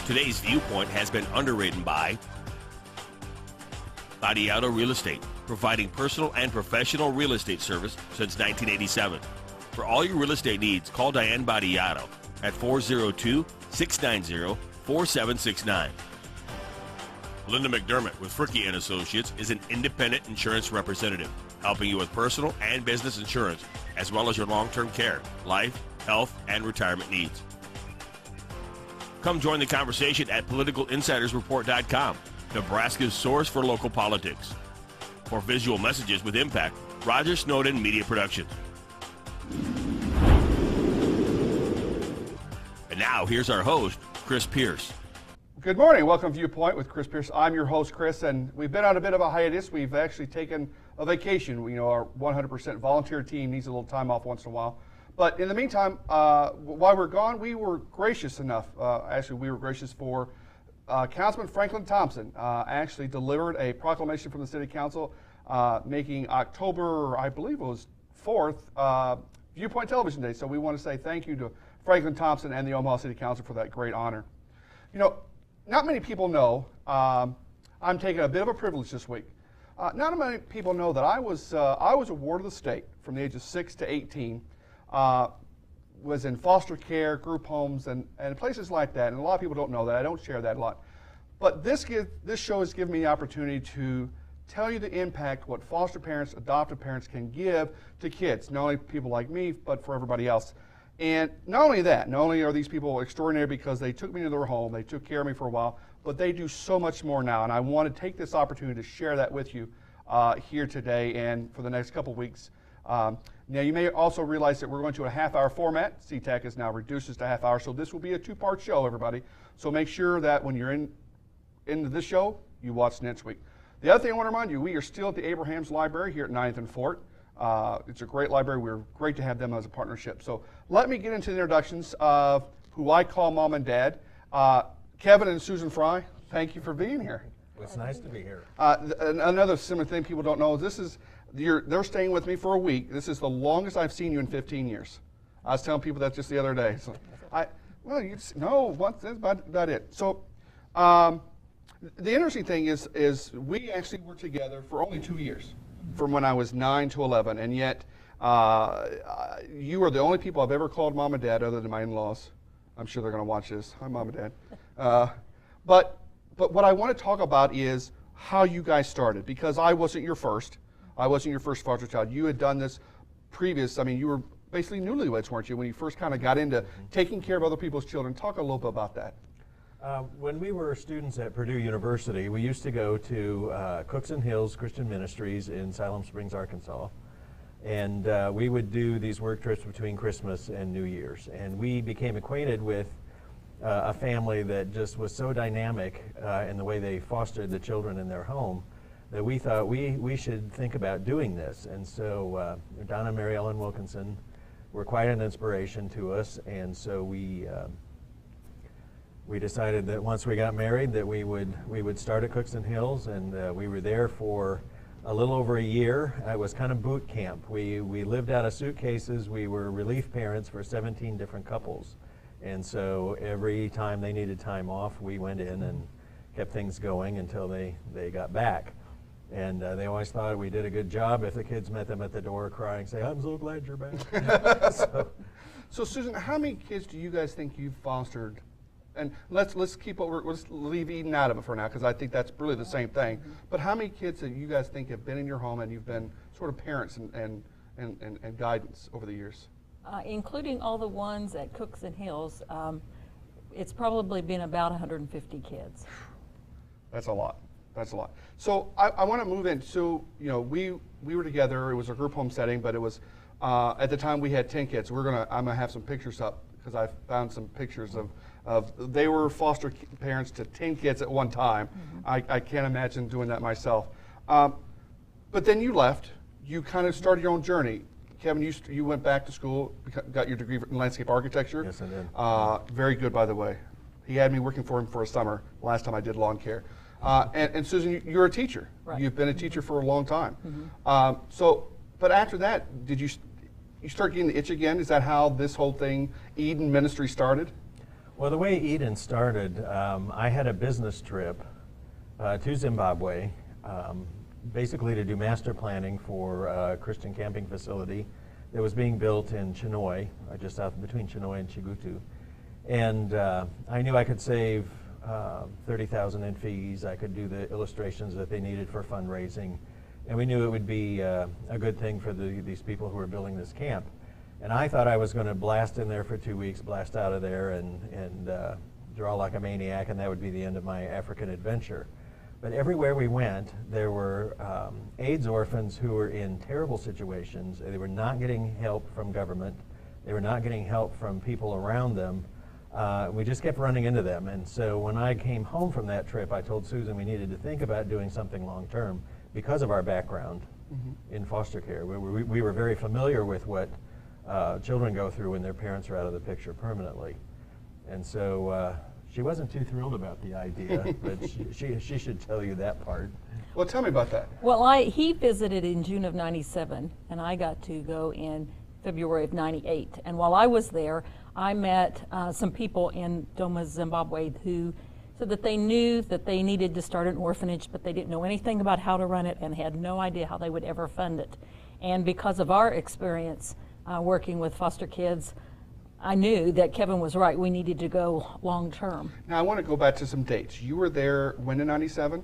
Today's viewpoint has been underwritten by Badiato Real Estate, providing personal and professional real estate service since 1987. For all your real estate needs, call Diane Badiato at 402-690-4769. Linda McDermott with Fricke & Associates is an independent insurance representative, helping you with personal and business insurance, as well as your long-term care, life, health, and retirement needs. Come join the conversation at PoliticalInsidersReport.com, Nebraska's source for local politics. For visual messages with impact, Roger Snowden Media Productions. And now, here's our host, Kris Pierce. Good morning. Welcome to Viewpoint with Kris Pierce. I'm your host, Kris, and we've been on a bit of a hiatus. We've actually taken a vacation. You know, our 100% volunteer team needs a little time off once in a while. But in the meantime, while we're gone, we were gracious enough. We were gracious for Councilman Franklin Thompson actually delivered a proclamation from the City Council making October, I believe it was 4th, Viewpoint Television Day. So we want to say thank you to Franklin Thompson and the Omaha City Council for that great honor. You know, not many people know I'm taking a bit of a privilege this week. Not many people know that I was a ward of the state from the age of 6 to 18. Was in foster care, group homes, and places like that. And a lot of people don't know that. I don't share that a lot. But this show has given me the opportunity to tell you the impact what foster parents, adoptive parents can give to kids, not only people like me, but for everybody else. And not only that, not only are these people extraordinary because they took me to their home, they took care of me for a while, but they do so much more now. And I want to take this opportunity to share that with you here today and for the next couple of weeks. Now, you may also realize that we're going to a half-hour format. CTAC is now reduced to half hour, so this will be a two-part show, everybody. So make sure that when you're into this show, you watch next week. The other thing I want to remind you, we are still at the Abrahams Library here at 9th and Fort. It's a great library. We're great to have them as a partnership. So let me get into the introductions of who I call Mom and Dad. Kevin and Susan Fry, thank you for being here. It's nice to be here. Another similar thing people don't know is they're staying with me for a week. This is the longest I've seen you in 15 years. I was telling people that just the other day. So that's about it. So the interesting thing is we actually were together for only 2 years, from when I was 9 to 11, and yet you are the only people I've ever called Mom and Dad other than my in-laws. I'm sure they're going to watch this. Hi, Mom and Dad. But what I want to talk about is how you guys started, because I wasn't your first. I wasn't your first foster child. You had done this previous. I mean, you were basically newlyweds, weren't you, when you first kind of got into taking care of other people's children? Talk a little bit about that. When we were students at Purdue University, we used to go to Cooks and Hills Christian Ministries in Salem Springs, Arkansas. And we would do these work trips between Christmas and New Year's. And we became acquainted with a family that just was so dynamic in the way they fostered the children in their home, that we thought we should think about doing this. And so Donna and Mary Ellen Wilkinson were quite an inspiration to us, and so we decided that once we got married that we would start at Cooks and Hills, and we were there for a little over a year. It was kind of boot camp. We lived out of suitcases. We were relief parents for 17 different couples, and so every time they needed time off, we went in and kept things going until they got back. And they always thought we did a good job if the kids met them at the door crying, say, "I'm so glad you're back." So Susan, how many kids do you guys think you've fostered? And let's leave Eden out of it for now, because I think that's really the same thing. But how many kids that you guys think have been in your home and you've been sort of parents and guidance over the years? Including all the ones at Cooks and Hills, it's probably been about 150 kids. That's a lot. That's a lot. So I want to move in. So, you know, we were together. It was a group home setting, but it was at the time we had 10 kids. I'm gonna have some pictures up because I found some pictures of they were foster parents to 10 kids at one time. I can't imagine doing that myself. But then you left. You kind of started your own journey. Kevin, you went back to school, got your degree in landscape architecture. Yes, I did. Very good, by the way. He had me working for him for a summer last time I did lawn care. And Susan, you're a teacher. Right. You've been a teacher for a long time. But after that, did you start getting the itch again? Is that how this whole thing, Eden Ministry, started? Well, the way Eden started, I had a business trip to Zimbabwe, basically to do master planning for a Christian camping facility that was being built in Chinoy, just south between Chinoy and Chigutu. And I knew I could save $30,000 in fees. I could do the illustrations that they needed for fundraising. And we knew it would be a good thing for these people who were building this camp. And I thought I was going to blast in there for 2 weeks, blast out of there, and draw like a maniac, and that would be the end of my African adventure. But everywhere we went, there were AIDS orphans who were in terrible situations. They were not getting help from government. They were not getting help from people around them. We just kept running into them. And so when I came home from that trip, I told Susan we needed to think about doing something long-term because of our background in foster care. We were very familiar with what children go through when their parents are out of the picture permanently. And so she wasn't too thrilled about the idea, but she should tell you that part. Well, tell me about that. Well, he visited in June of '97, and I got to go in February of '98. And while I was there, I met some people in Doma, Zimbabwe, who said that they knew that they needed to start an orphanage, but they didn't know anything about how to run it and had no idea how they would ever fund it. And because of our experience working with foster kids, I knew that Kevin was right. We needed to go long term. Now, I want to go back to some dates. You were there when in '97?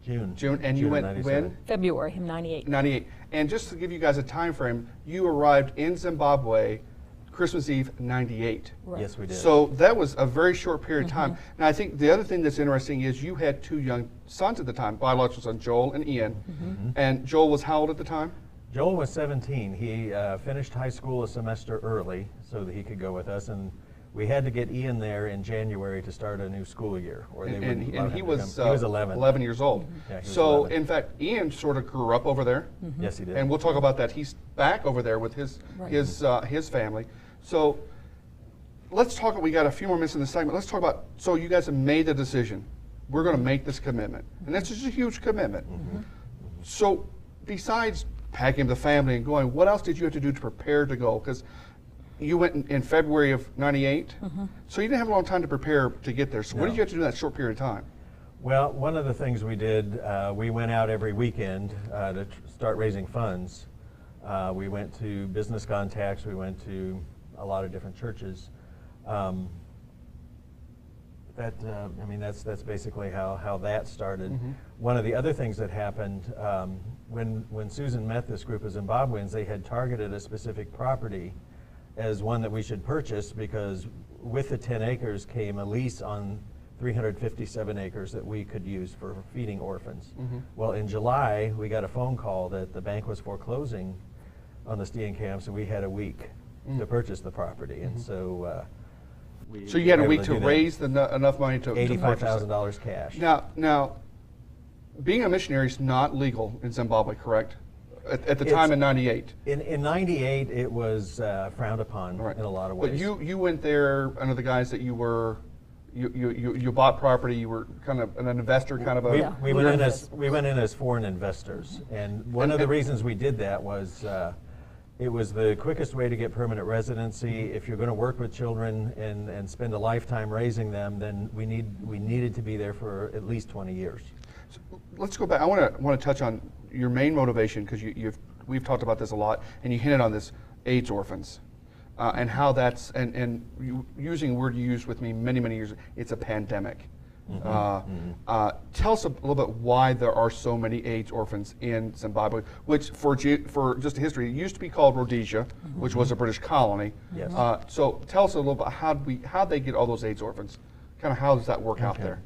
June. And you went when? February of '98. '98. And just to give you guys a time frame, you arrived in Zimbabwe Christmas Eve '98. Right. Yes, we did. So that was a very short period of time. Now, I think the other thing that's interesting is you had two young sons at the time, biological sons, Joel and Ian. And Joel was how old at the time? Joel was 17. He finished high school a semester early so that he could go with us, and we had to get Ian there in January to start a new school year, or they wouldn't allow him he to was come. He was 11. 11 years old. Yeah, he was So 11. in fact, Ian sort of grew up over there, Yes, he did. and we'll talk about that. He's back over there with his his family. So let's talk. We got a few more minutes in the segment. Let's talk about. So you guys have made the decision. We're going to make this commitment, and that's just a huge commitment. So besides packing the family and going, what else did you have to do to prepare to go? Because you went in February of '98, so you didn't have a long time to prepare to get there. So what No. did you have to do in that short period of time? Well, one of the things we did, we went out every weekend to start raising funds. We went to business contacts. We went to a lot of different churches. That's basically how that started. One of the other things that happened when Susan met this group of Zimbabweans, they had targeted a specific property as one that we should purchase because with the 10 acres came a lease on 357 acres that we could use for feeding orphans. Well, in July, we got a phone call that the bank was foreclosing on the Steenkamps, and we had a week to purchase the property. And so So you had a were week able to do raise enough money to purchase it. $85,000 cash. Now, being a missionary is not legal in Zimbabwe, correct? At the It's- time in '98. In '98, it was frowned upon Right. in a lot of ways. But you went there under the guise that you were, you bought property, you were kind of an investor, kind of a. We went in as foreign investors, and one of the reasons we did that was it was the quickest way to get permanent residency. If you're going to work with children and spend a lifetime raising them, then we needed to be there for at least 20 years. So let's go back. I want to touch on your main motivation because we've talked about this a lot, and you hinted on this, AIDS orphans, and how that's and using a word you used with me many years. It's a pandemic. Tell us a little bit why there are so many AIDS orphans in Zimbabwe, which for just a history, it used to be called Rhodesia, which was a British colony. Yes. So tell us a little bit how'd they get all those AIDS orphans? Kind of how does that work out there?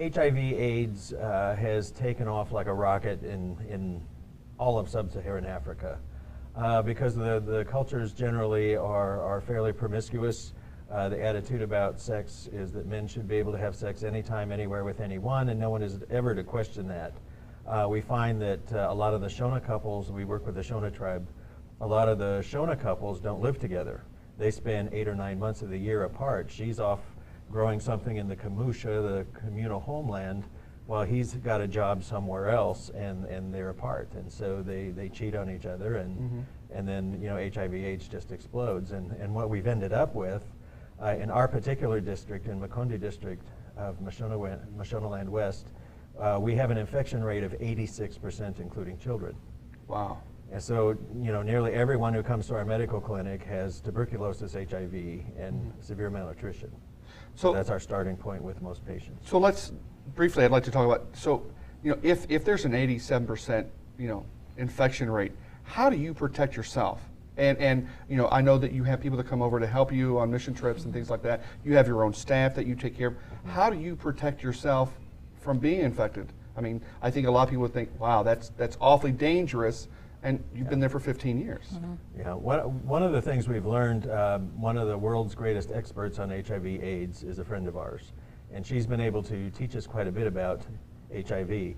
HIV/AIDS has taken off like a rocket in all of sub-Saharan Africa because the cultures generally are fairly promiscuous. The attitude about sex is that men should be able to have sex anytime, anywhere with anyone, and no one is ever to question that. We find that a lot of the Shona couples, we work with the Shona tribe, a lot of the Shona couples don't live together. They spend 8 or 9 months of the year apart. She's off growing something in the Kamusha, the communal homeland, while he's got a job somewhere else, and they're apart. And so they cheat on each other, and then HIV/AIDS just explodes. And what we've ended up with In our particular district, in Makundi district of Mashonaland West, we have an infection rate of 86%, including children. Wow. And so, nearly everyone who comes to our medical clinic has tuberculosis, HIV, and severe malnutrition. So that's our starting point with most patients. So let's briefly, I'd like to talk about, so, if there's an 87%, infection rate, how do you protect yourself? And I know that you have people that come over to help you on mission trips and things like that. You have your own staff that you take care of. How do you protect yourself from being infected? I mean, I think a lot of people would think, wow, that's awfully dangerous, and you've been there for 15 years. Yeah, one of the things we've learned, one of the world's greatest experts on HIV/AIDS is a friend of ours, and she's been able to teach us quite a bit about HIV.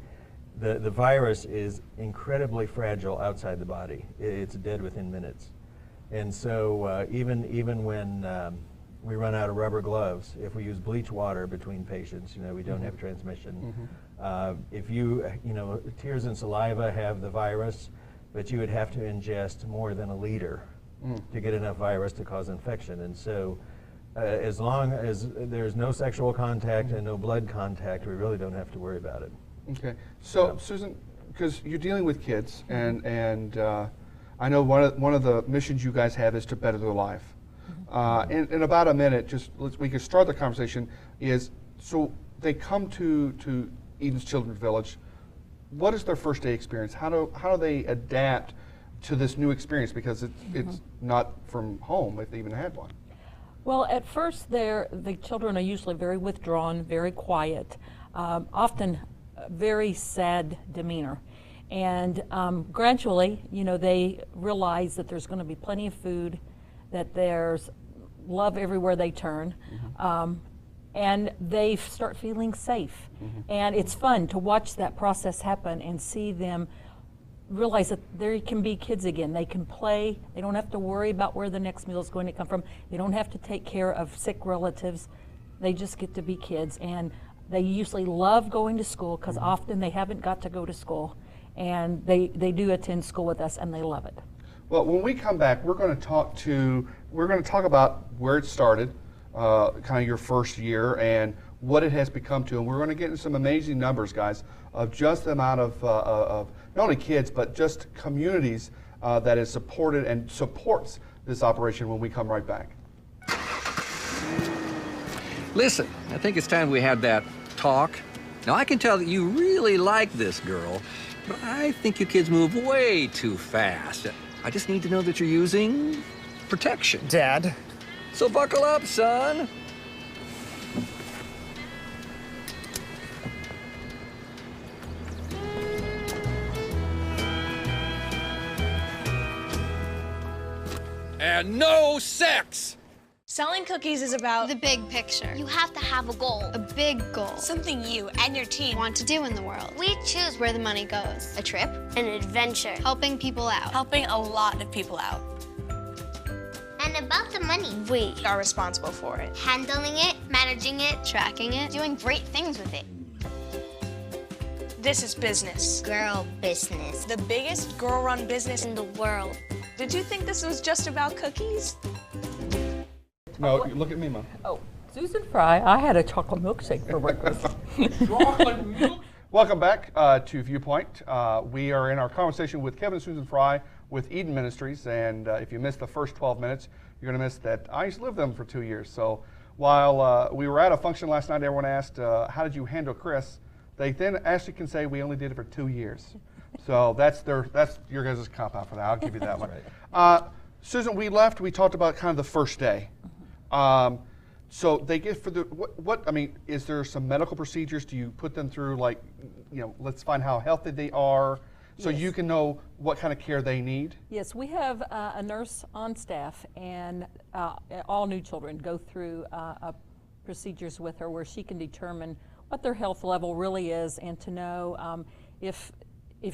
The virus is incredibly fragile outside the body. It's dead within minutes. And so even when we run out of rubber gloves, if we use bleach water between patients, we don't have transmission. If tears and saliva have the virus, but you would have to ingest more than a liter to get enough virus to cause infection. And so as long as there's no sexual contact and no blood contact, we really don't have to worry about it. Okay, so Susan, because you're dealing with kids, and I know one of the missions you guys have is to better their life. In about a minute, we can start the conversation. So they come to Eden's Children's Village. What is their first day experience? How do they adapt to this new experience, because it's not from home if they even had one? Well, at first the children are usually very withdrawn, very quiet, often very sad demeanor. And gradually, they realize that there's going to be plenty of food, that there's love everywhere they turn, and they start feeling safe. And it's fun to watch that process happen and see them realize that there can be kids again. They can play. They don't have to worry about where the next meal is going to come from. They don't have to take care of sick relatives. They just get to be kids. And they usually love going to school, because often they haven't got to go to school. And they do attend school with us, and they love it. Well, when we come back, we're going to talk about where it started, kind of your first year, and what it has become to. And we're going to get into some amazing numbers, guys, of just the amount of not only kids, but just communities that is supported and supports this operation when we come right back. Listen, I think it's time we had that talk. Now, I can tell that you really like this girl, but I think you kids move way too fast. I just need to know that you're using protection. Dad. So buckle up, son. And no sex! Selling cookies is about the big picture. You have to have a goal. A big goal. Something you and your team want to do in the world. We choose Where the money goes. a trip, an adventure, Helping people out. helping a lot of people out. and about the money. We are responsible for it. Handling it, managing it, Tracking it. doing great things with it. This is business. Girl business The biggest girl-run business. in the world. Did you think this was just about cookies? No, look at me, Mom. Oh, Susan Fry, I had a chocolate milkshake for breakfast. Welcome back to Viewpoint. We are in our conversation with Kevin and Susan Fry with Eden Ministries, and if you missed the first 12 minutes, you're going to miss that I used to live them for 2 years. So while we were at a function last night, everyone asked, how did you handle Kris? They then actually can say we only did it for 2 years. So that's your guys' cop out for that. I'll give you that one. Susan, we talked about kind of the first day. So they get for the, I mean, is there some medical procedures? Do you put them through, like, let's find how healthy they are so Yes. you can know what kind of care they need? Yes, we have a nurse on staff, and all new children go through procedures with her where she can determine what their health level really is, and to know if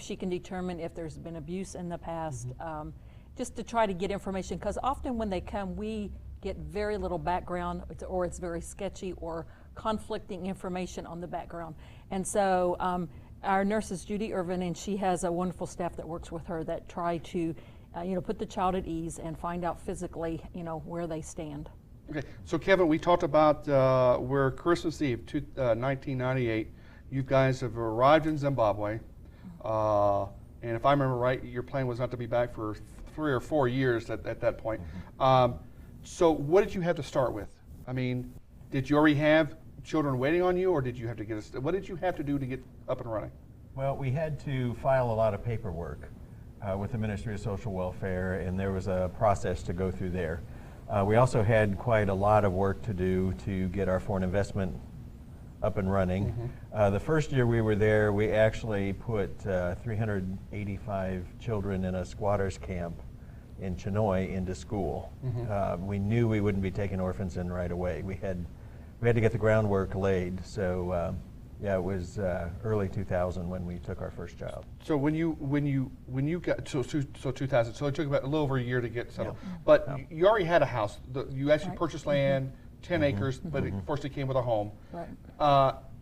she can determine if there's been abuse in the past, just to try to get information, because often when they come, we get very little background, or it's very sketchy or conflicting information on the background. And so our nurse is Judy Irvin, and she has a wonderful staff that works with her that try to put the child at ease and find out physically where they stand. Okay, so Kevin, we talked about where Christmas Eve, 1998, you guys have arrived in Zimbabwe, and if I remember right, your plan was not to be back for 3 or 4 years at that point. So what did you have to start with? I mean, did you already have children waiting on you, or did you have to what did you have to do to get up and running? Well, we had to file a lot of paperwork with the Ministry of Social Welfare, and there was a process to go through there. We also had quite a lot of work to do to get our foreign investment up and running. The first year we were there, we actually put 385 children in a squatters camp in Chinoy into school. We knew we wouldn't be taking orphans in right away. We had to get the groundwork laid. So yeah, it was early 2000 when we took our first child. So when you got so 2000, so it took about a little over a year to get settled. But you already had a house. You actually purchased land, 10 acres, but of course it came with a home. Right.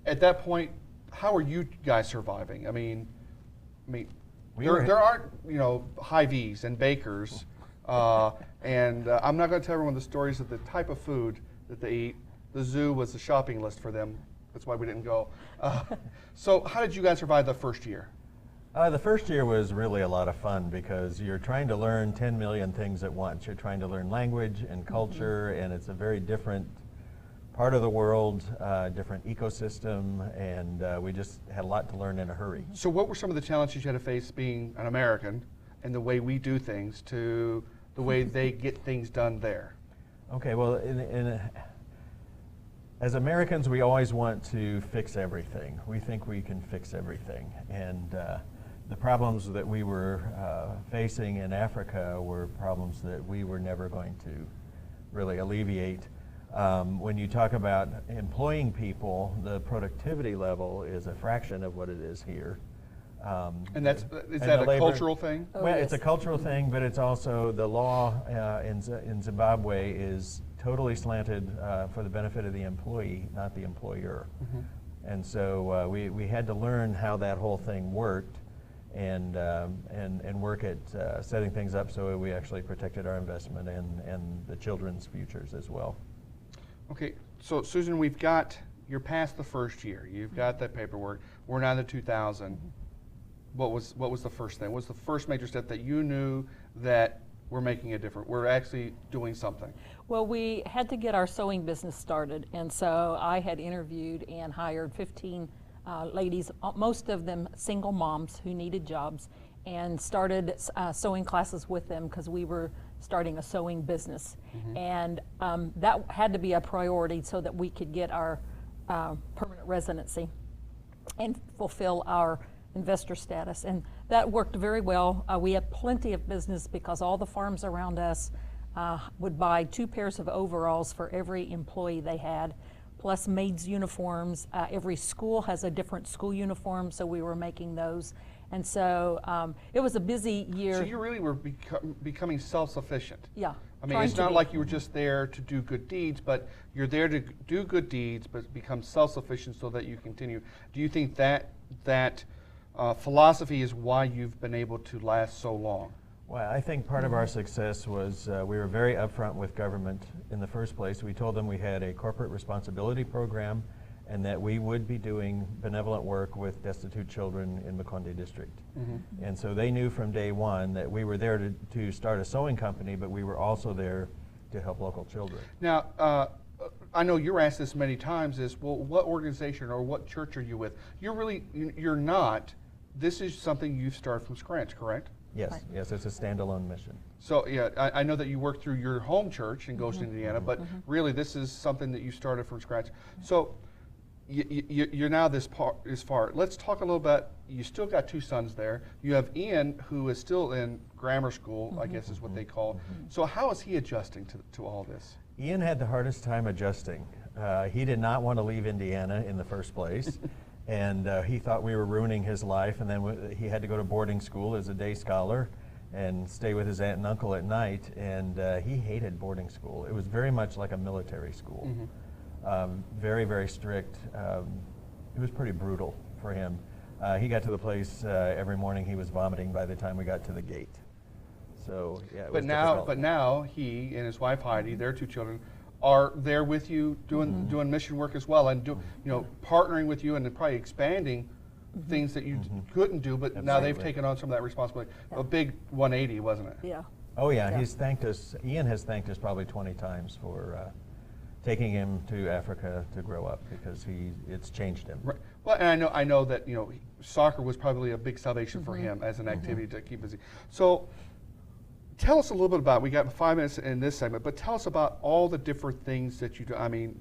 At that point, how are you guys surviving? I mean, there aren't Hy-Vees and bakers, and I'm not going to tell everyone the stories of the type of food that they eat. The zoo was the shopping list for them. That's why we didn't go. So how did you guys survive the first year? The first year was really a lot of fun because you're trying to learn 10 million things at once. You're trying to learn language and culture, and it's a very different part of the world, different ecosystem, and we just had a lot to learn in a hurry. So what were some of the challenges you had to face being an American and the way we do things to the way they get things done there? Okay, well, as Americans, we always want to fix everything. We think we can fix everything. And the problems that we were facing in Africa were problems that we were never going to really alleviate. When you talk about employing people, the productivity level is a fraction of what it is here. And is that a cultural thing? Well, it's a cultural thing, but it's also the law in Zimbabwe is totally slanted for the benefit of the employee, not the employer. And so we had to learn how that whole thing worked and work at setting things up so we actually protected our investment and the children's futures as well. Okay, so Susan, you're past the first year. You've got that paperwork. We're now in 2000. What was the first thing? What was the first major step that you knew that we're making a difference? We're actually doing something. Well, we had to get our sewing business started, and so I had interviewed and hired 15 ladies, most of them single moms who needed jobs, and started sewing classes with them because we were starting a sewing business. And that had to be a priority so that we could get our permanent residency and fulfill our investor status. And that worked very well. We had plenty of business because all the farms around us would buy 2 pairs of overalls for every employee they had, plus maids' uniforms. Every school has a different school uniform, so we were making those. And so it was a busy year. So you really were becoming self-sufficient. Yeah. I mean, it's not like you were just there to do good deeds, but you're there to do good deeds, but become self-sufficient so that you continue. Do you think that philosophy is why you've been able to last so long? Well, I think part of our success was we were very upfront with government in the first place. We told them we had a corporate responsibility program and that we would be doing benevolent work with destitute children in Makonde district. And so they knew from day one that we were there to start a sewing company, but we were also there to help local children. Now, I know you're asked this many times is, well, what organization or what church are you with? You're not. This is something you've started from scratch, correct? Yes, Right. yes, it's a standalone mission. So yeah, I know that you work through your home church in Goshen, Indiana, but really this is something that you started from scratch. So you're now this far. Let's talk a little bit. You still got 2 sons there. You have Ian, who is still in grammar school, I guess is what they call. So how is he adjusting to all this? Ian had the hardest time adjusting. He did not want to leave Indiana in the first place. And he thought we were ruining his life, and then he had to go to boarding school as a day scholar and stay with his aunt and uncle at night, and he hated boarding school. It was very much like a military school. Very, very strict. It was pretty brutal for him. He got to the place every morning he was vomiting by the time we got to the gate. So yeah, it was difficult. But now he and his wife Heidi, their 2 children, are there with you doing mission work as well, and partnering with you and then probably expanding things that you couldn't do, but now they've taken on some of that responsibility. A big 180, wasn't it? Yeah. Oh yeah, he's thanked us. Ian has thanked us probably 20 times for taking him to Africa to grow up, because it's changed him. Right. Well, and I know that soccer was probably a big salvation for him as an activity to keep busy. So, tell us a little bit about. We got 5 minutes in this segment, but tell us about all the different things that you do. I mean,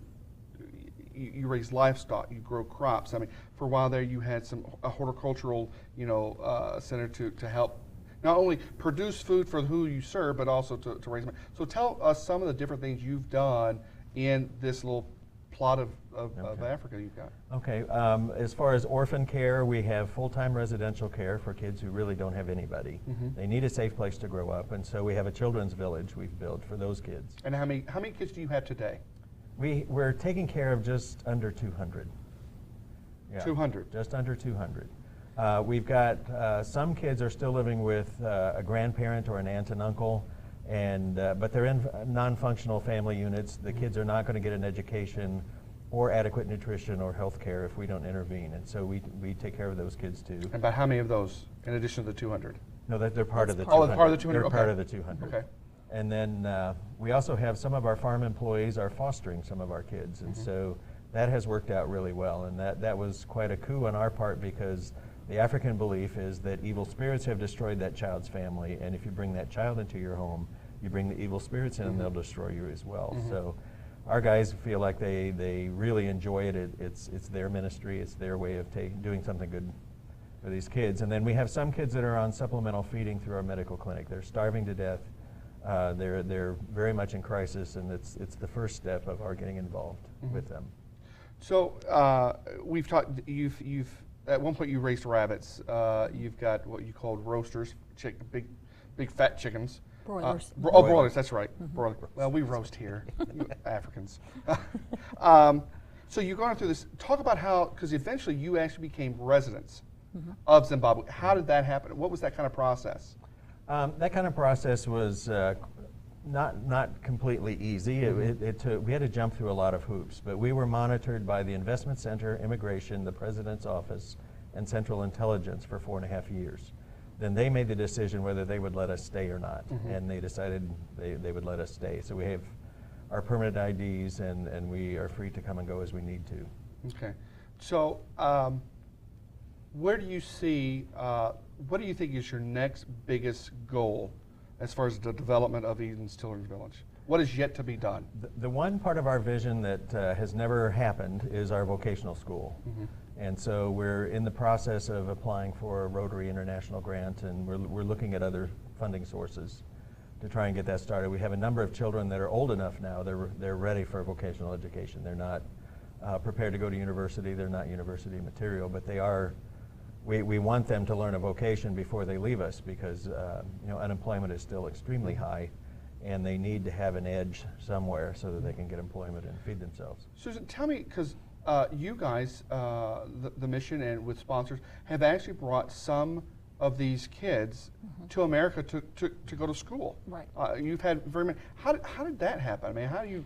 you raise livestock, you grow crops. I mean, for a while there, you had a horticultural, center to help not only produce food for who you serve, but also to raise money. So tell us some of the different things you've done in this little plot of Africa you've got. Okay, as far as orphan care, we have full-time residential care for kids who really don't have anybody. They need a safe place to grow up, and so we have a children's village we've built for those kids. And how many kids do you have today? We're taking care of just under 200. Yeah, 200? Just under 200. We've got some kids are still living with a grandparent or an aunt and uncle, but they're in non-functional family units. The kids are not going to get an education or adequate nutrition or health care if we don't intervene, and so we take care of those kids too. And about how many of those, in addition to the 200? No, they're part of the 200. Oh, they're part of the 200? They're okay. part of the 200. Okay. And then we also have some of our farm employees are fostering some of our kids, and so that has worked out really well, and that was quite a coup on our part, because the African belief is that evil spirits have destroyed that child's family, and if you bring that child into your home, you bring the evil spirits in and they'll destroy you as well. So our guys feel like they really enjoy it. It's their ministry, it's their way of doing something good for these kids. And then we have some kids that are on supplemental feeding through our medical clinic. They're starving to death. They're very much in crisis, and it's the first step of our getting involved with them. So we've talked. You've at one point you raised rabbits. You've got what you called roasters, big fat chickens. Broilers. Broilers. That's right. Broilers. Well, we roast here, you Africans. So you're going through this. Talk about how, because eventually you actually became residents of Zimbabwe. How did that happen? What was that kind of process? That kind of process was not completely easy. We had to jump through a lot of hoops, but we were monitored by the Investment Center, Immigration, the President's Office, and Central Intelligence for 4.5 years. Then they made the decision whether they would let us stay or not, and they decided they would let us stay. So we have our permanent IDs, and we are free to come and go as we need to. Okay. So where do you see, what do you think is your next biggest goal as far as the development of Eden's Children's Village? What is yet to be done? The one part of our vision that has never happened is our vocational school. And so we're in the process of applying for a Rotary International grant, and we're looking at other funding sources to try and get that started. We have a number of children that are old enough now, they're ready for vocational education. They're not prepared to go to university, they're not university material, but they are. We want them to learn a vocation before they leave us, because unemployment is still extremely high, and they need to have an edge somewhere so that they can get employment and feed themselves. Susan, tell me, because you guys, the mission and with sponsors, have actually brought some of these kids to America to go to school. Right. You've had very many. How did that happen? I mean, how do you?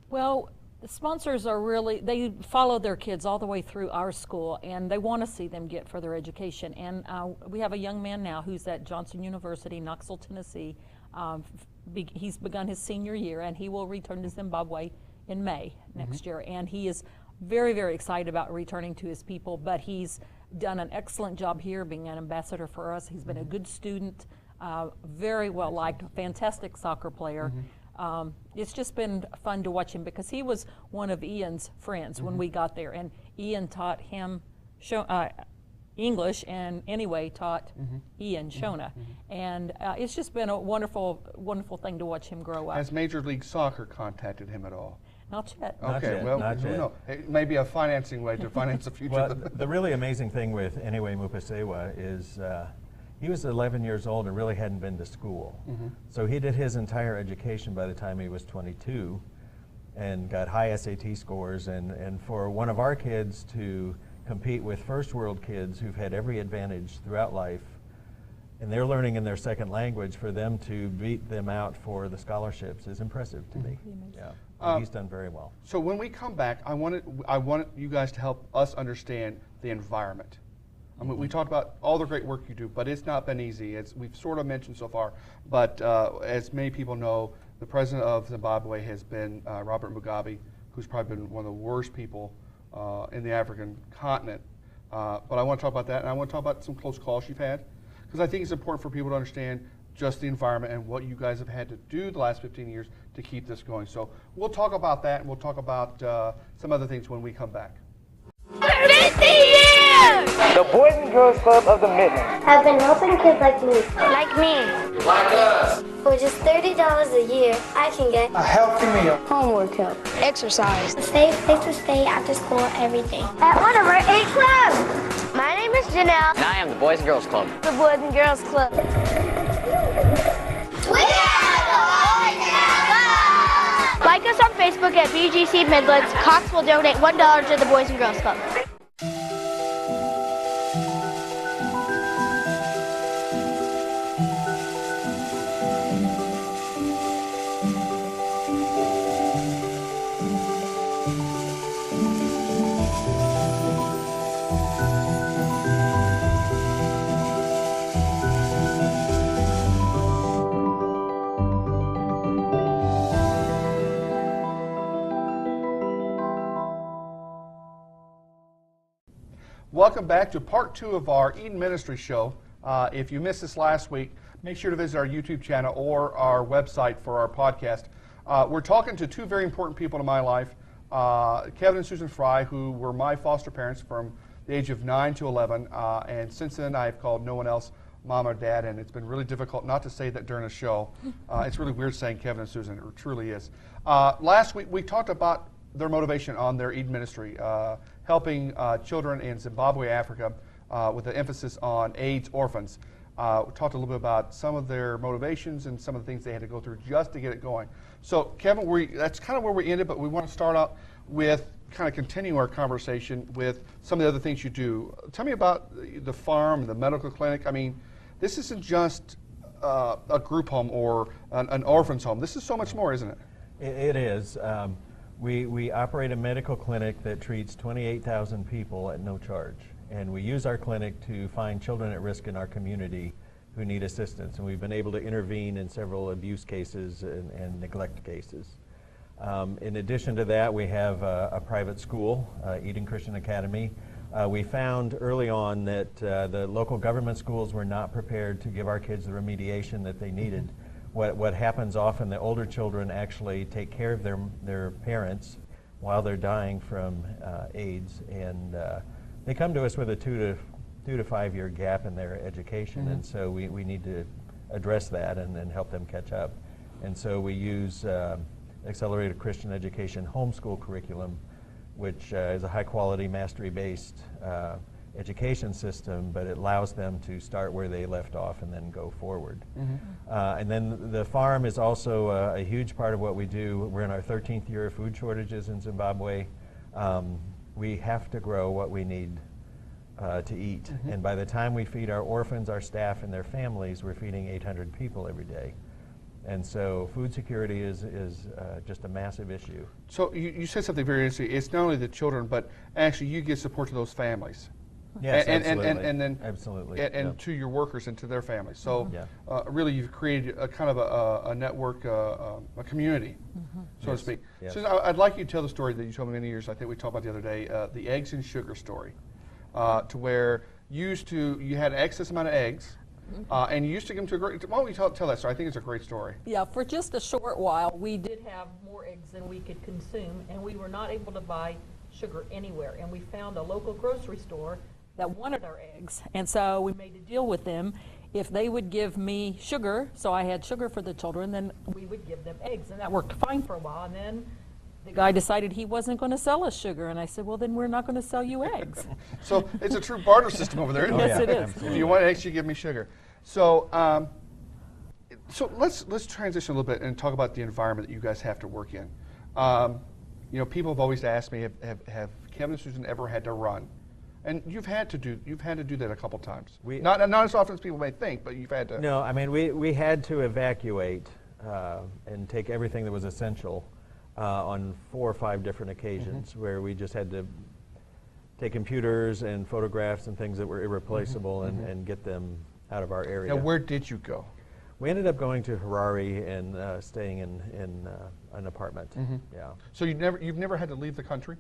Well, the sponsors are really, they follow their kids all the way through our school, and they want to see them get further education. And we have a young man now who's at Johnson University, Knoxville, Tennessee. He's begun his senior year, and he will return to Zimbabwe in May next year. And he is very, very excited about returning to his people, but he's done an excellent job here being an ambassador for us. He's been a good student, very well liked, fantastic soccer player. It's just been fun to watch him, because he was one of Ian's friends when we got there, and Ian taught him English, and anyway taught Ian Shona, and it's just been a wonderful, wonderful thing to watch him grow up. Has Major League Soccer contacted him at all? Not yet. Okay, yet, well, not who yet. knows? It may be a financing way to finance the future. Well, the really amazing thing with Anyway Mupasewa is he was 11 years old and really hadn't been to school. So he did his entire education by the time he was 22 and got high SAT scores. And for one of our kids to compete with first world kids who've had every advantage throughout life, and they're learning in their second language, for them to beat them out for the scholarships is impressive to me. Yeah. And he's done very well. So when we come back, I want you guys to help us understand the environment. I mean, we talked about all the great work you do, but it's not been easy, as we've sort of mentioned so far. But as many people know, the president of Zimbabwe has been Robert Mugabe, who's probably been one of the worst people in the African continent. But I want to talk about that, and I want to talk about some close calls you've had, because I think it's important for people to understand just the environment and what you guys have had to do the last 15 years to keep this going. So we'll talk about that, and we'll talk about some other things when we come back. 50 years! The Boys and Girls Club of the Midlands have been helping kids like me. Like me. Like us. For just $30 a year, I can get A healthy meal. homework help, Exercise. a safe place to stay after school, everything. At one of our 8 clubs. My name is Janelle. And I am the Boys and Girls Club. The Boys and Girls Club. We are the Boys and Girls Club! Like us on Facebook at BGC Midlands. Cox will donate $1 to the Boys and Girls Club. Welcome back to part 2 of our Eden Ministry show. If you missed this last week, make sure to visit our YouTube channel or our website for our podcast. We're talking to 2 very important people in my life, Kevin and Susan Fry, who were my foster parents from the age of 9 to 11, and since then I've called no one else mom or dad, and it's been really difficult not to say that during a show. It's really weird saying Kevin and Susan, it truly is. Last week we talked about their motivation on their Eden Ministry, helping children in Zimbabwe, Africa, with an emphasis on AIDS orphans. We talked a little bit about some of their motivations and some of the things they had to go through just to get it going. So, Kevin, that's kind of where we ended, but we want to start out with kind of continue our conversation with some of the other things you do. Tell me about the farm, the medical clinic. I mean, this isn't just a group home or an orphan's home. This is so much more, isn't it? It is. We operate a medical clinic that treats 28,000 people at no charge. And we use our clinic to find children at risk in our community who need assistance. And we've been able to intervene in several abuse cases and neglect cases. In addition to that, we have a private school, Eden Christian Academy. We found early on that the local government schools were not prepared to give our kids the remediation that they needed. What happens often, the older children actually take care of their parents while they're dying from AIDS, and they come to us with a 2 to 5 year gap in their education, and so we need to address that and help them catch up. And so we use Accelerated Christian Education homeschool curriculum, which is a high quality mastery based education system, but it allows them to start where they left off and then go forward. And then the farm is also a huge part of what we do. We're in our 13th year of food shortages in Zimbabwe. We have to grow what we need to eat. And by the time we feed our orphans, our staff, and their families, we're feeding 800 people every day. And so food security is just a massive issue. So you said something very interesting. It's not only the children, but actually you give support to those families. Yes, absolutely. And then absolutely. And to your workers and to their families. So Yeah. Really you've created a kind of a network, a community, so to speak. Yes. So I'd like you to tell the story that you told me many years, I think we talked about the other day, the eggs and sugar story, to where you had excess amount of eggs, and you used to give them to a great, why don't we tell that story? I think it's a great story. Yeah, for just a short while, we did have more eggs than we could consume, and we were not able to buy sugar anywhere. And we found a local grocery store that wanted our eggs, and so we made a deal with them. If they would give me sugar, so I had sugar for the children, then we would give them eggs, and that worked fine for a while. And then the guy decided he wasn't going to sell us sugar, and I said, well, then we're not going to sell you eggs. So it's a true barter system over there, isn't Yes, it? it is. If you want eggs, you give me sugar. So so let's transition a little bit and talk about the environment that you guys have to work in. You know, people have always asked me, have Kevin and Susan ever had to run? And you've had to do that a couple times. Not as often as people may think, but you've had to. No, I mean we had to evacuate and take everything that was essential. on 4 or 5 different occasions where we just had to take computers and photographs and things that were irreplaceable and get them out of our area. Now, where did you go? We ended up going to Harare and staying in an apartment. Yeah. So you've never had to leave the country?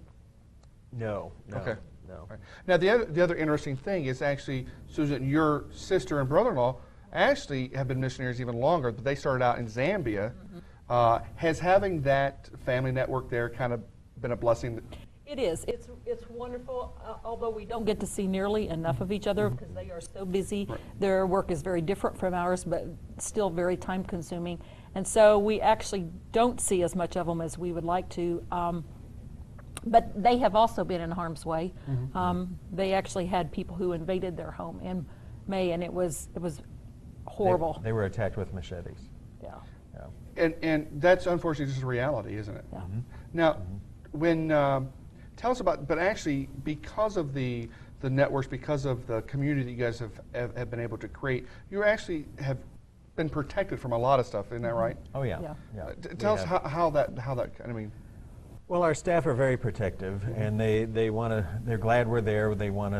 No. Okay. No. Right. Now, the other interesting thing is actually, Susan, your sister and brother-in-law actually have been missionaries even longer, but they started out in Zambia. Has having that family network there kind of been a blessing? It is. It's wonderful, although we don't get to see nearly enough of each other because they are so busy. Right. Their work is very different from ours, but still very time-consuming. And so we actually don't see as much of them as we would like to. But they have also been in harm's way. They actually had people who invaded their home in May, and it was horrible. They were attacked with machetes. Yeah. And that's unfortunately just a reality, isn't it? Yeah. Now, when tell us about, but actually because of the networks, because of the community that you guys have been able to create, you actually have been protected from a lot of stuff, isn't that right? Oh yeah. Yeah. Tell us how that I mean. Well, our staff are very protective, and they're glad we're there. They want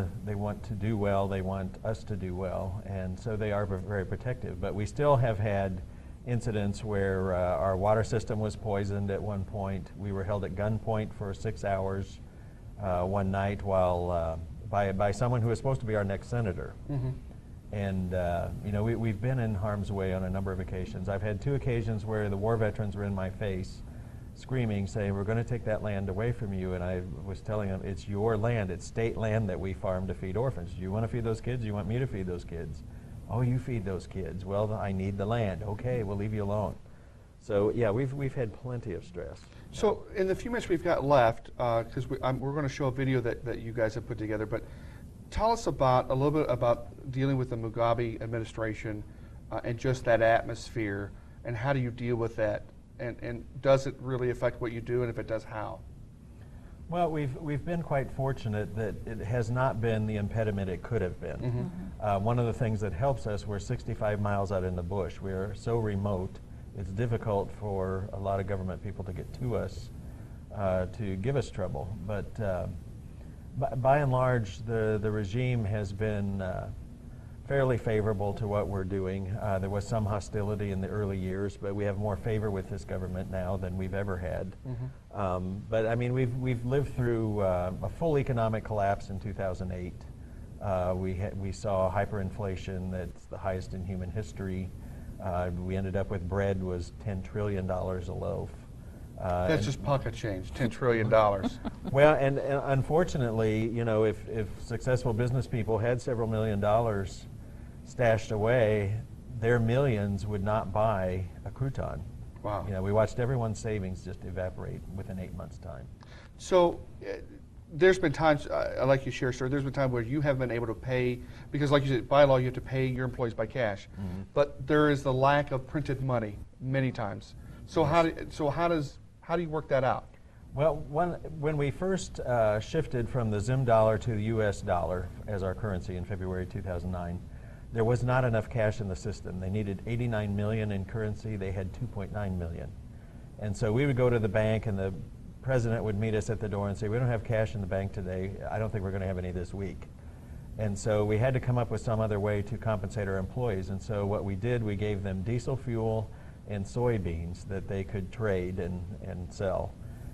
to do well. They want us to do well, and so they are very protective. But we still have had incidents where our water system was poisoned at one point. We were held at gunpoint for 6 hours one night while by someone who was supposed to be our next senator. And we've been in harm's way on a number of occasions. I've had 2 occasions where the war veterans were in my face screaming, saying, "We're going to take that land away from you." And I was telling them, "It's your land. It's state land that we farm to feed orphans. Do you want to feed those kids? Do you want me to feed those kids?" "Oh, you feed those kids." "Well, I need the land." "Okay, we'll leave you alone." So yeah, we've had plenty of stress. So in the few minutes we've got left, because we're going to show a video that you guys have put together, but tell us a little bit about dealing with the Mugabe administration and just that atmosphere, and how do you deal with that? And does it really affect what you do, and if it does, how? Well, we've been quite fortunate that it has not been the impediment it could have been. One of the things that helps us, we're 65 miles out in the bush. We're so remote, it's difficult for a lot of government people to get to us to give us trouble. But by and large, the regime has been fairly favorable to what we're doing. There was some hostility in the early years, but we have more favor with this government now than we've ever had. But I mean, we've lived through a full economic collapse in 2008. We saw hyperinflation that's the highest in human history. We ended up with bread was $10 trillion a loaf. That's just pocket change, $10 trillion. Well, and unfortunately, if successful business people had several $1 million stashed away, their millions would not buy a crouton. Wow. We watched everyone's savings just evaporate within 8 months' time. So there's been times, I'd like you to share, sir, there's been times where you haven't been able to pay, because like you said, by law you have to pay your employees by cash. But there is the lack of printed money many times. So how do you work that out? Well, when we first shifted from the Zim dollar to the US dollar as our currency in February 2009, there was not enough cash in the system. They needed 89 million in currency. They had 2.9 million. And so we would go to the bank, and the president would meet us at the door and say, "We don't have cash in the bank today. I don't think we're going to have any this week." And so we had to come up with some other way to compensate our employees. And so what we did, we gave them diesel fuel and soybeans that they could trade and sell.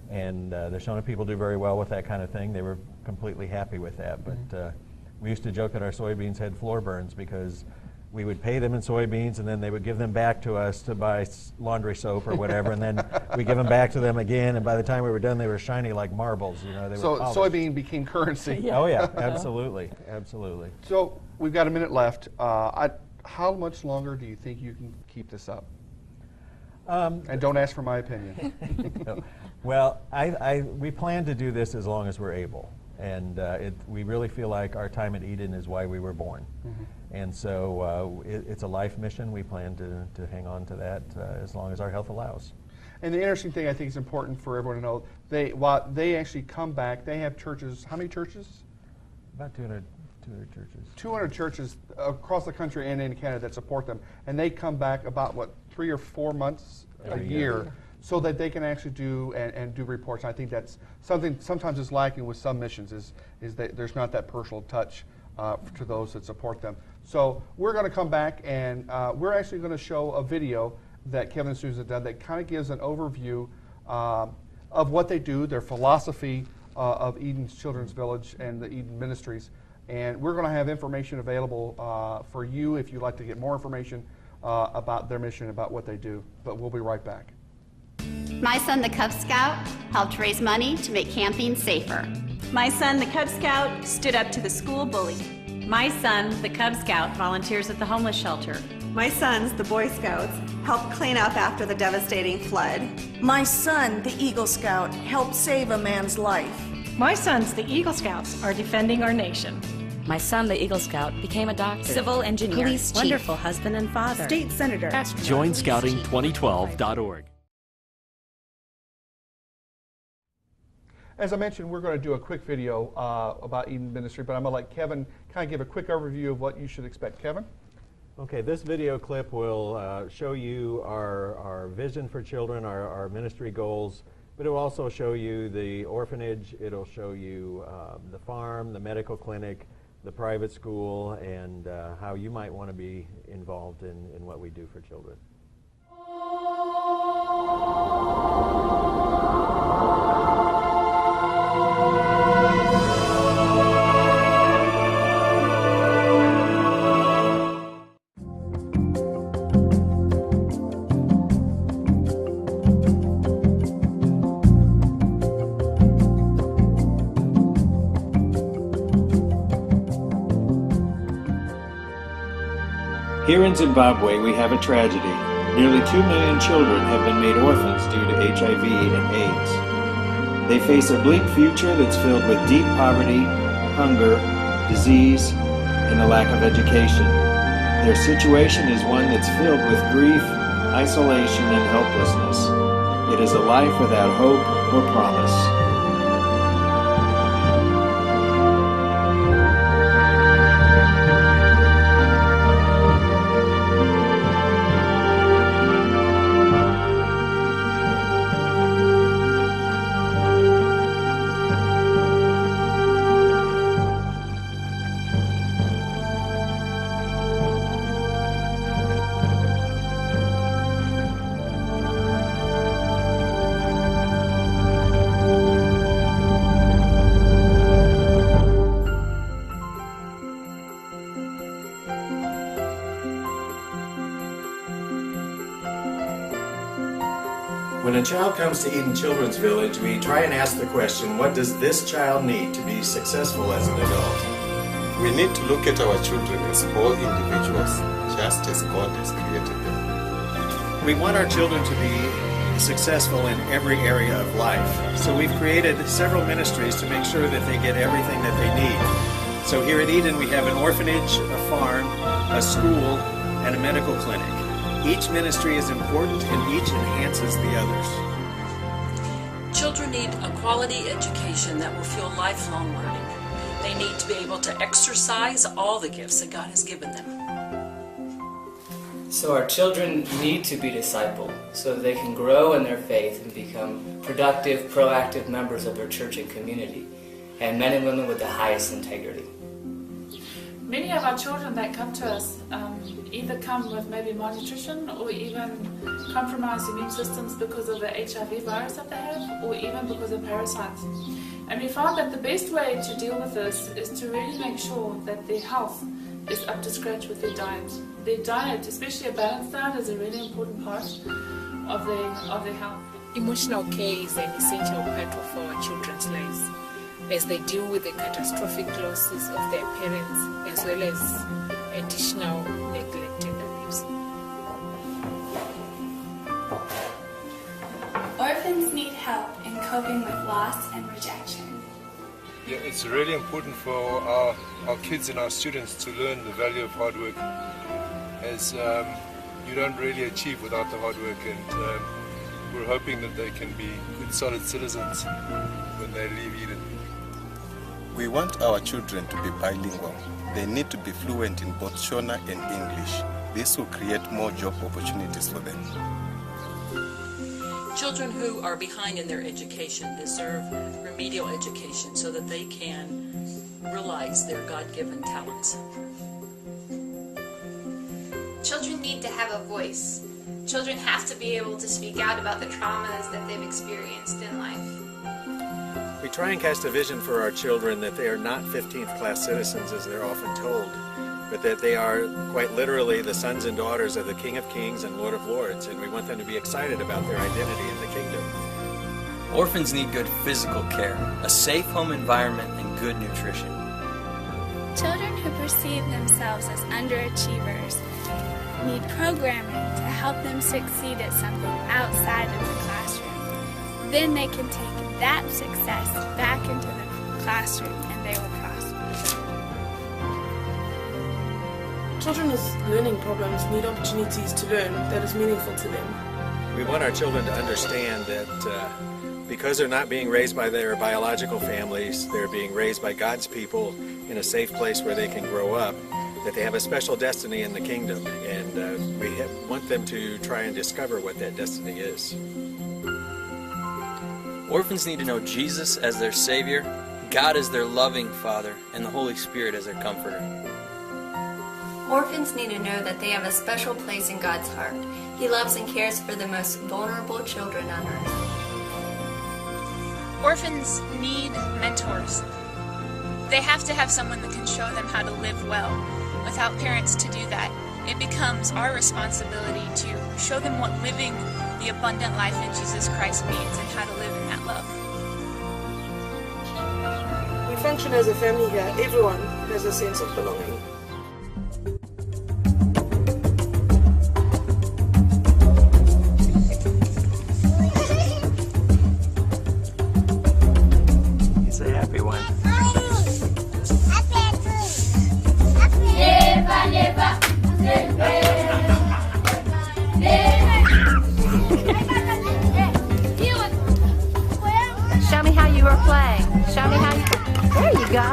And the Shona people do very well with that kind of thing. They were completely happy with that. But we used to joke that our soybeans had floor burns because we would pay them in soybeans, and then they would give them back to us to buy laundry soap or whatever, and then we give them back to them again, and by the time we were done, they were shiny like marbles. They were polished. Soybean became currency. Oh yeah, absolutely, absolutely. So we've got a minute left. How much longer do you think you can keep this up? And don't ask for my opinion. No. Well, we plan to do this as long as we're able. And we really feel like our time at Eden is why we were born. And so it's a life mission. We plan to hang on to that as long as our health allows. And the interesting thing I think is important for everyone to know, while they actually come back, they have churches. How many churches? About 200 churches. 200 churches across the country and in Canada that support them. And they come back about, 3 or 4 months a year so that they can actually do and do reports. I think that's something sometimes is lacking with some missions is that there's not that personal touch to those that support them. So we're going to come back and we're actually going to show a video that Kevin and Susan have done that kind of gives an overview of what they do, their philosophy of Eden's Children's Village and the Eden Ministries. And we're going to have information available for you if you'd like to get more information about their mission, about what they do. But we'll be right back. My son, the Cub Scout, helped raise money to make camping safer. My son, the Cub Scout, stood up to the school bully. My son, the Cub Scout, volunteers at the homeless shelter. My sons, the Boy Scouts, helped clean up after the devastating flood. My son, the Eagle Scout, helped save a man's life. My sons, the Eagle Scouts, are defending our nation. My son, the Eagle Scout, became a doctor, civil engineer, police chief, wonderful husband and father, state senator. Join Scouting2012.org. As I mentioned, we're going to do a quick video about Eden Ministry, but I'm going to let Kevin kind of give a quick overview of what you should expect. Kevin? Okay, this video clip will show you our vision for children, our ministry goals, but it will also show you the orphanage, it'll show you the farm, the medical clinic, the private school, and how you might want to be involved in what we do for children. Here in Zimbabwe, we have a tragedy. Nearly 2 million children have been made orphans due to HIV and AIDS. They face a bleak future that's filled with deep poverty, hunger, disease, and a lack of education. Their situation is one that's filled with grief, isolation, and helplessness. It is a life without hope or promise. When a child comes to Eden Children's Village, we try and ask the question, what does this child need to be successful as an adult? We need to look at our children as whole individuals, just as God has created them. We want our children to be successful in every area of life. So we've created several ministries to make sure that they get everything that they need. So here at Eden, we have an orphanage, a farm, a school, and a medical clinic. Each ministry is important and each enhances the others. Children need a quality education that will fuel lifelong learning. They need to be able to exercise all the gifts that God has given them. So our children need to be discipled so that they can grow in their faith and become productive, proactive members of their church and community, and men and women with the highest integrity. Many of our children that come to us either come with maybe malnutrition or even compromised immune systems because of the HIV virus that they have, or even because of parasites. And we found that the best way to deal with this is to really make sure that their health is up to scratch with their diet. Their diet, especially a balanced diet, is a really important part of their health. Emotional care is an essential part of our children's lives, as they deal with the catastrophic losses of their parents, as well as additional neglect and abuse. Orphans need help in coping with loss and rejection. Yeah, it's really important for our kids and our students to learn the value of hard work, as you don't really achieve without the hard work, and we're hoping that they can be good, solid citizens when they leave Eden. We want our children to be bilingual. They need to be fluent in both Shona and English. This will create more job opportunities for them. Children who are behind in their education deserve remedial education so that they can realize their God-given talents. Children need to have a voice. Children have to be able to speak out about the traumas that they've experienced in life. We try and cast a vision for our children that they are not 15th class citizens as they're often told, but that they are quite literally the sons and daughters of the King of Kings and Lord of Lords, and we want them to be excited about their identity in the kingdom. Orphans need good physical care, a safe home environment, and good nutrition. Children who perceive themselves as underachievers need programming to help them succeed at something outside of the classroom. Then they can take that success back into the classroom and they will prosper. Children with learning problems need opportunities to learn that is meaningful to them. We want our children to understand that because they're not being raised by their biological families, they're being raised by God's people in a safe place where they can grow up, that they have a special destiny in the kingdom, and we want them to try and discover what that destiny is. Orphans need to know Jesus as their Savior, God as their loving Father, and the Holy Spirit as their Comforter. Orphans need to know that they have a special place in God's heart. He loves and cares for the most vulnerable children on earth. Orphans need mentors. They have to have someone that can show them how to live well. Without parents to do that, it becomes our responsibility to show them what living the abundant life in Jesus Christ means and how to live in that love. We function as a family here. Everyone has a sense of belonging. He's a happy one. Show me how you were playing. Show me how you... There you go.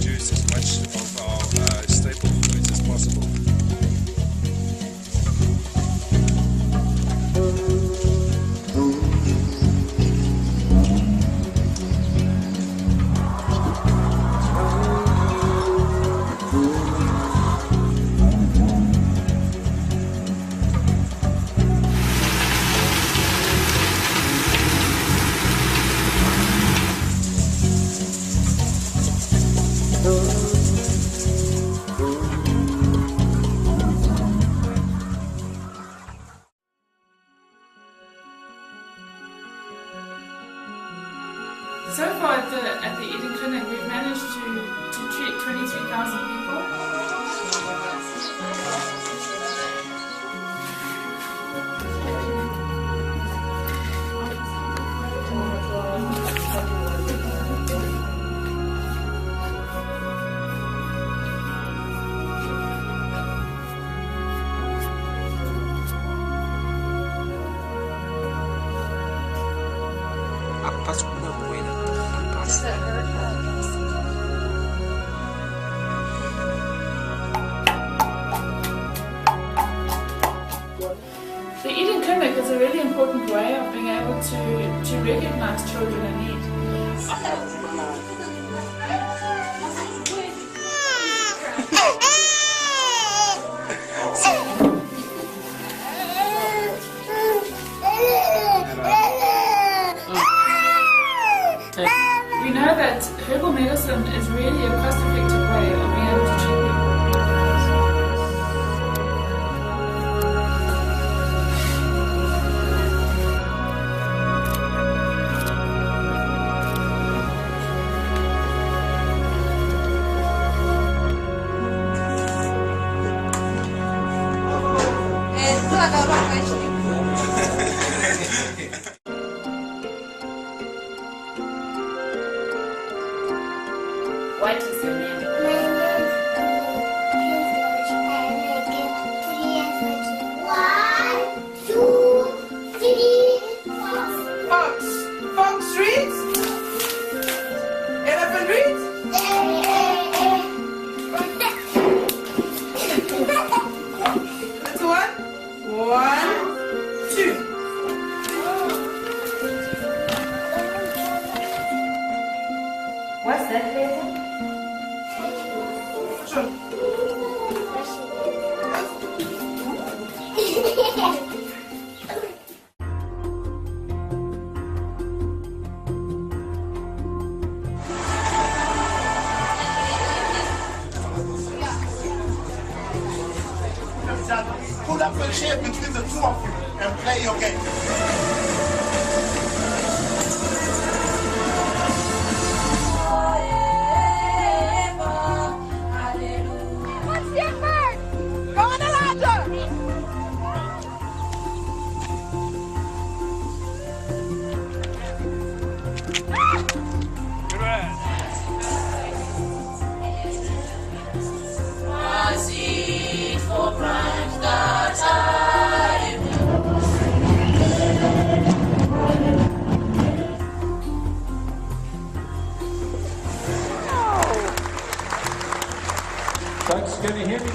produce as much of our staple foods as possible. So far at the Eden Clinic, we've managed to treat 23,000 people. The Eden Clinic is a really important way of being able to recognize children in need. We know that herbal medicine is really a cost-effective way of being able to treat people. What is your name? Fox Street? Elephant Street? Little one? 1, 2. What's that, baby? Put up a chair between the two of you and play your game. What's different? Go on the ladder! Folks, can you hear me?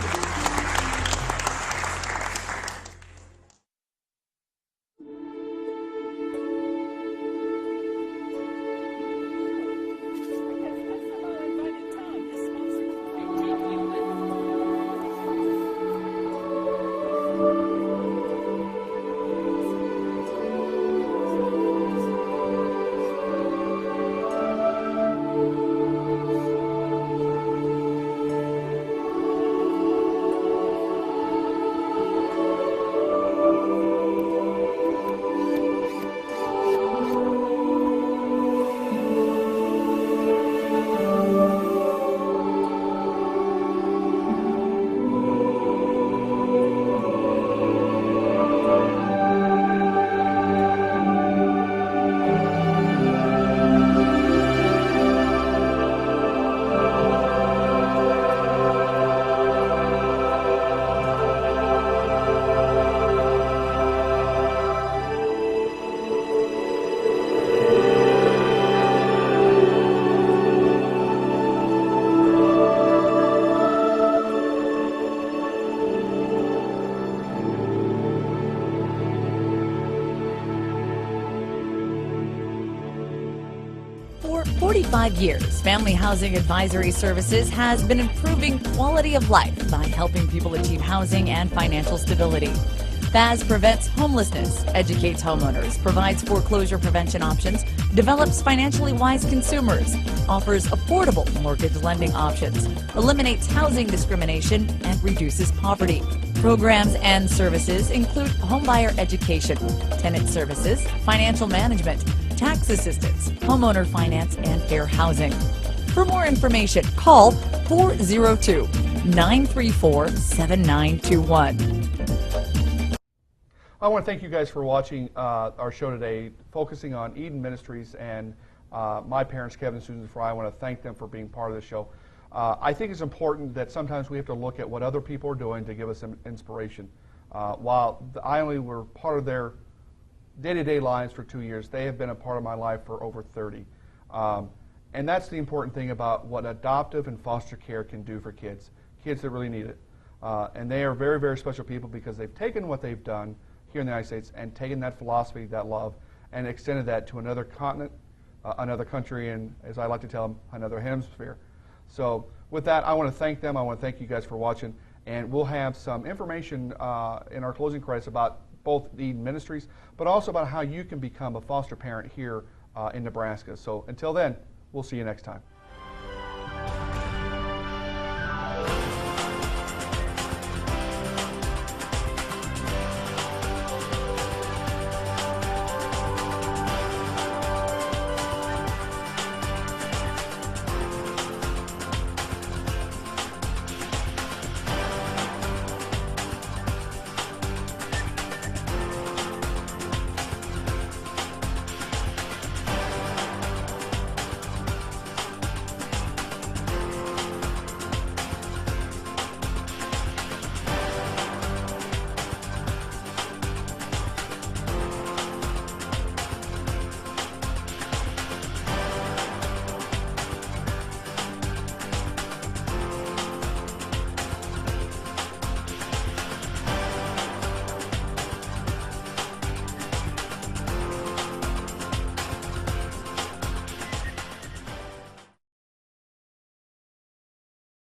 25 years, Family Housing Advisory Services has been improving quality of life by helping people achieve housing and financial stability. FAS prevents homelessness, educates homeowners, provides foreclosure prevention options, develops financially wise consumers, offers affordable mortgage lending options, eliminates housing discrimination, and reduces poverty. Programs and services include homebuyer education, tenant services, financial management, tax assistance, homeowner finance, and fair housing. For more information, call 402-934-7921. I want to thank you guys for watching our show today, focusing on Eden Ministries and my parents, Kevin and Susan Fry. I want to thank them for being part of the show. I think it's important that sometimes we have to look at what other people are doing to give us some inspiration. While I only were part of their day-to-day lives for 2 years, they have been a part of my life for over 30. And that's the important thing about what adoptive and foster care can do for kids that really need it. And they are very, very special people because they've taken what they've done here in the United States and taken that philosophy, that love, and extended that to another continent, another country, and as I like to tell them, another hemisphere. So with that, I want to thank them. I want to thank you guys for watching. And we'll have some information in our closing credits about both the Eden Ministries, but also about how you can become a foster parent here in Nebraska. So until then, we'll see you next time.